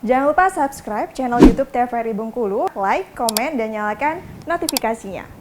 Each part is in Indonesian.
Jangan lupa subscribe channel YouTube TVRI Bengkulu, like, komen, dan nyalakan notifikasinya.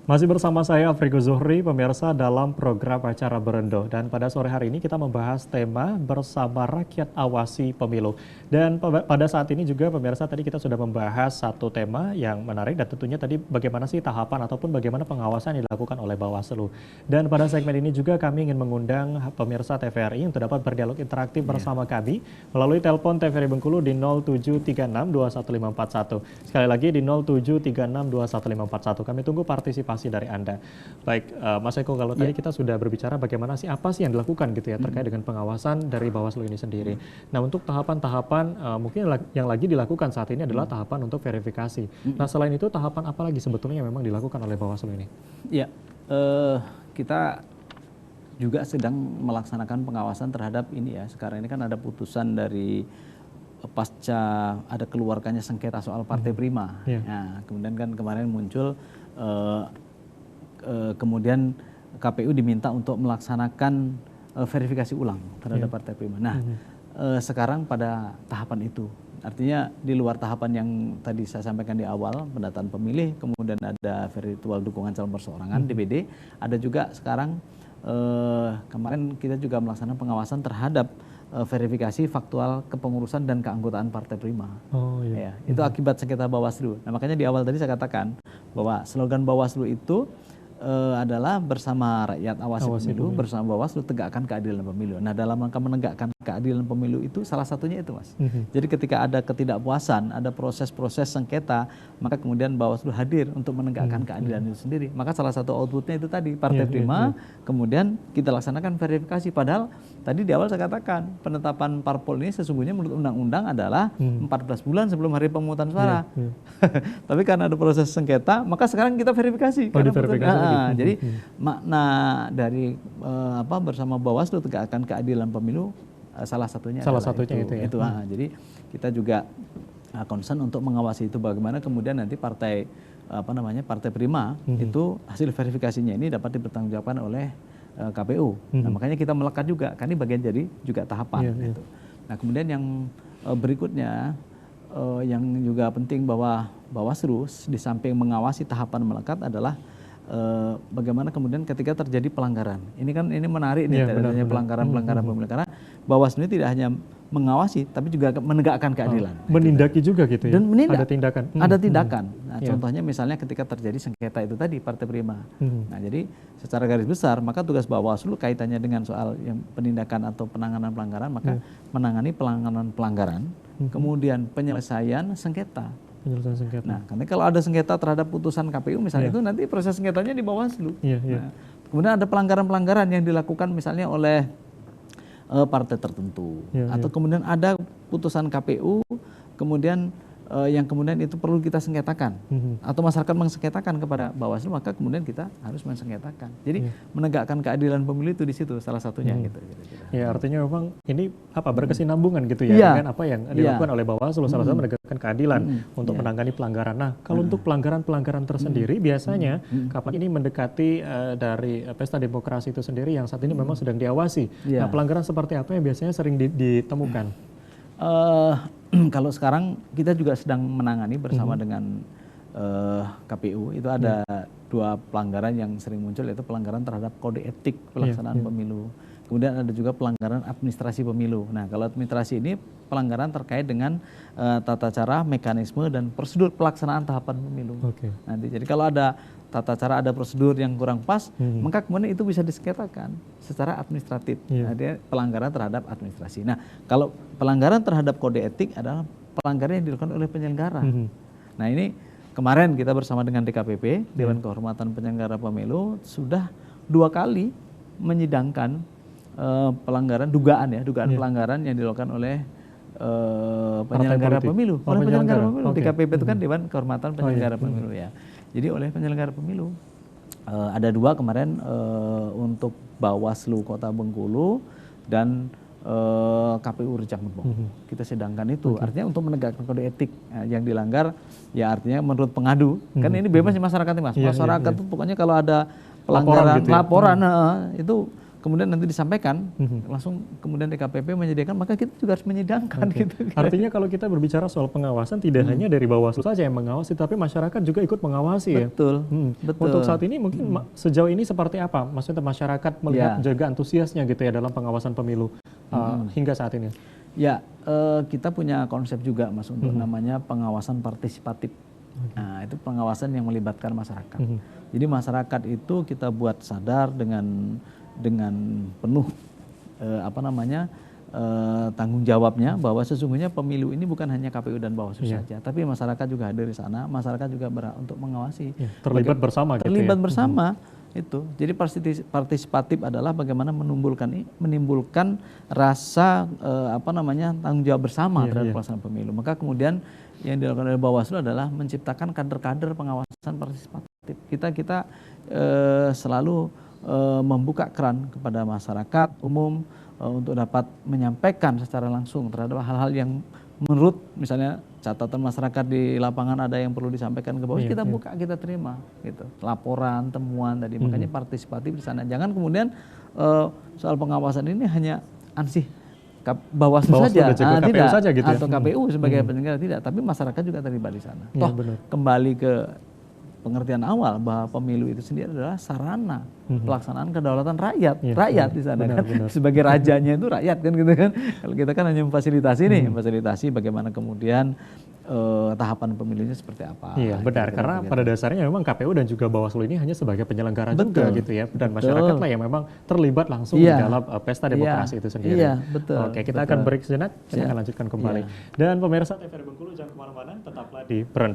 Masih bersama saya Afrigo Zuhri, pemirsa dalam program acara Berendo. Dan pada sore hari ini kita membahas tema bersama rakyat awasi pemilu. Dan pada saat ini juga pemirsa tadi kita sudah membahas satu tema yang menarik dan tentunya tadi bagaimana sih tahapan ataupun bagaimana pengawasan yang dilakukan oleh Bawaslu. Dan pada segmen ini juga kami ingin mengundang pemirsa TVRI untuk dapat berdialog interaktif bersama kami melalui telepon TVRI Bengkulu di 0736215541. Sekali lagi di 0736215541. Kami tunggu partisipasi dari Anda. Baik, Mas Eko, kalau tadi kita sudah berbicara bagaimana sih apa sih yang dilakukan gitu ya terkait dengan pengawasan dari Bawaslu ini sendiri. Nah, untuk tahapan-tahapan mungkin yang lagi dilakukan saat ini adalah tahapan untuk verifikasi. Nah, selain itu tahapan apa lagi sebetulnya yang memang dilakukan oleh Bawaslu ini? Ya, kita juga sedang melaksanakan pengawasan terhadap ini ya. Sekarang ini kan ada putusan dari pasca ada keluarkannya sengketa soal Partai Prima. Nah, kemudian kan kemarin muncul kemudian KPU diminta untuk melaksanakan verifikasi ulang terhadap Partai Prima. Nah, sekarang pada tahapan itu, artinya di luar tahapan yang tadi saya sampaikan di awal, pendataan pemilih, kemudian ada virtual dukungan calon perseorangan (DPD), ada juga sekarang kemarin kita juga melaksanakan pengawasan terhadap verifikasi faktual kepengurusan dan keanggotaan Partai Prima. Ya, itu akibat sengketa Bawaslu. Nah, makanya di awal tadi saya katakan bahwa slogan Bawaslu itu adalah bersama rakyat awasi pemilu, bersama Bawaslu tegakkan keadilan pemilu. Nah, dalam rangka menegakkan keadilan pemilu itu salah satunya itu, Mas. Jadi ketika ada ketidakpuasan, ada proses-proses sengketa, maka kemudian Bawaslu hadir untuk menegakkan keadilan itu sendiri. Maka salah satu outputnya itu tadi Partai Prima, kemudian kita laksanakan verifikasi. Padahal tadi di awal saya katakan penetapan parpol ini sesungguhnya menurut undang-undang adalah 14 bulan sebelum hari pemungutan suara. Tapi karena ada proses sengketa, maka sekarang kita verifikasi. Jadi makna dari bersama Bawaslu tegakkan keadilan pemilu salah satunya itu ya. Jadi kita juga concern untuk mengawasi itu bagaimana kemudian nanti partai Partai Prima itu hasil verifikasinya ini dapat dipertanggungjawabkan oleh KPU. Nah, makanya kita melekat juga, kan ini bagian jadi juga tahapan. Gitu. Nah, kemudian yang berikutnya yang juga penting bahwa Bawaslu di samping mengawasi tahapan melekat adalah bagaimana kemudian ketika terjadi pelanggaran. Ini menarik nih adanya pelanggaran pemilu, karena Bawaslu ini tidak hanya mengawasi tapi juga menegakkan keadilan. Menindaki juga gitu ya. Dan menindak. Ada tindakan. Ada tindakan. Nah, contohnya misalnya ketika terjadi sengketa itu tadi Partai Prima. Nah, jadi secara garis besar maka tugas Bawaslu kaitannya dengan soal yang penindakan atau penanganan pelanggaran, maka menangani pelanggaran, kemudian penyelesaian sengketa. Nah, karena kalau ada sengketa terhadap putusan KPU misalnya itu nanti proses sengketanya di Bawaslu. Nah, kemudian ada pelanggaran-pelanggaran yang dilakukan misalnya oleh partai tertentu, atau kemudian ada putusan KPU, kemudian yang kemudian itu perlu kita sengketakan, atau masyarakat mengsengketakan kepada Bawaslu, maka kemudian kita harus mensengketakan. Jadi menegakkan keadilan pemilu itu di situ salah satunya gitu. Ya, artinya memang ini berkesinambungan gitu ya dengan apa yang dilakukan oleh Bawaslu, salah satu menegakkan keadilan untuk menangani pelanggaran. Nah, kalau untuk pelanggaran-pelanggaran tersendiri biasanya kapan ini mendekati dari pesta demokrasi itu sendiri yang saat ini memang sedang diawasi. Nah, pelanggaran seperti apa yang biasanya sering ditemukan? Kalau sekarang kita juga sedang menangani bersama dengan KPU, itu ada dua pelanggaran yang sering muncul, yaitu pelanggaran terhadap kode etik pelaksanaan pemilu. Kemudian ada juga pelanggaran administrasi pemilu. Nah, kalau administrasi ini pelanggaran terkait dengan tata cara, mekanisme, dan prosedur pelaksanaan tahapan pemilu. Nanti, jadi kalau ada tata cara, ada prosedur yang kurang pas, maka kemudian itu bisa disengketakan secara administratif. Jadi pelanggaran terhadap administrasi. Nah, kalau pelanggaran terhadap kode etik adalah pelanggaran yang dilakukan oleh penyelenggara. Nah, ini kemarin kita bersama dengan DKPP, Dewan Kehormatan Penyelenggara Pemilu, sudah 2 kali menyidangkan dugaan pelanggaran yang dilakukan oleh penyelenggara pemilu. Oleh penyelenggara pemilu. DKPP itu kan Dewan Kehormatan Penyelenggara Pemilu ya. Jadi oleh penyelenggara pemilu ada 2 kemarin untuk Bawaslu Kota Bengkulu dan KPU Rejang Lebong. Kita sedangkan itu. Artinya untuk menegakkan kode etik yang dilanggar, ya artinya menurut pengadu. Kan ini bebas di masyarakat nih Mas. Masyarakat tuh pokoknya kalau ada pelanggaran, laporan itu kemudian nanti disampaikan, langsung kemudian DKPP menyediakan, maka kita juga harus menyidangkan gitu. Artinya kalau kita berbicara soal pengawasan, tidak hanya dari Bawaslu saja yang mengawasi, tapi masyarakat juga ikut mengawasi ya. Betul. Untuk saat ini mungkin sejauh ini seperti apa? Maksudnya masyarakat melihat juga antusiasnya gitu ya dalam pengawasan pemilu hingga saat ini. Ya, kita punya konsep juga Mas untuk namanya pengawasan partisipatif. Nah, itu pengawasan yang melibatkan masyarakat. Jadi masyarakat itu kita buat sadar dengan penuh tanggung jawabnya bahwa sesungguhnya pemilu ini bukan hanya KPU dan Bawaslu saja, tapi masyarakat juga hadir di sana, masyarakat juga berhak untuk mengawasi. Terlibat bersama terlibat gitu ya. bersama itu. Jadi partisipatif adalah bagaimana menimbulkan rasa tanggung jawab bersama terhadap pelaksanaan pemilu. Maka kemudian yang dilakukan oleh Bawaslu adalah menciptakan kader-kader pengawasan partisipatif. Kita selalu membuka keran kepada masyarakat umum untuk dapat menyampaikan secara langsung terhadap hal-hal yang menurut misalnya catatan masyarakat di lapangan ada yang perlu disampaikan ke bawah, kita buka, kita terima gitu. Laporan, temuan tadi. Makanya partisipatif di sana. Jangan kemudian soal pengawasan ini hanya ansih Bawaslu saja, KPU saja gitu atau KPU sebagai penyelenggara, tidak, tapi masyarakat juga terlibat di sana. Kembali ke pengertian awal bahwa pemilu itu sendiri adalah sarana pelaksanaan kedaulatan rakyat di sana kan. Sebagai rajanya itu rakyat kan gitu kan. Kalau kita kan hanya memfasilitasi memfasilitasi bagaimana kemudian tahapan pemilunya seperti apa. Iya benar, karena pada dasarnya memang KPU dan juga Bawaslu ini hanya sebagai penyelenggara juga gitu ya, dan masyarakat lah yang memang terlibat langsung di dalam pesta demokrasi itu sendiri. Iya betul. Oke, kita akan break sejenak, kita akan lanjutkan kembali. Dan pemirsa TVRI Bengkulu, jangan kemana-mana, tetaplah di Berendo.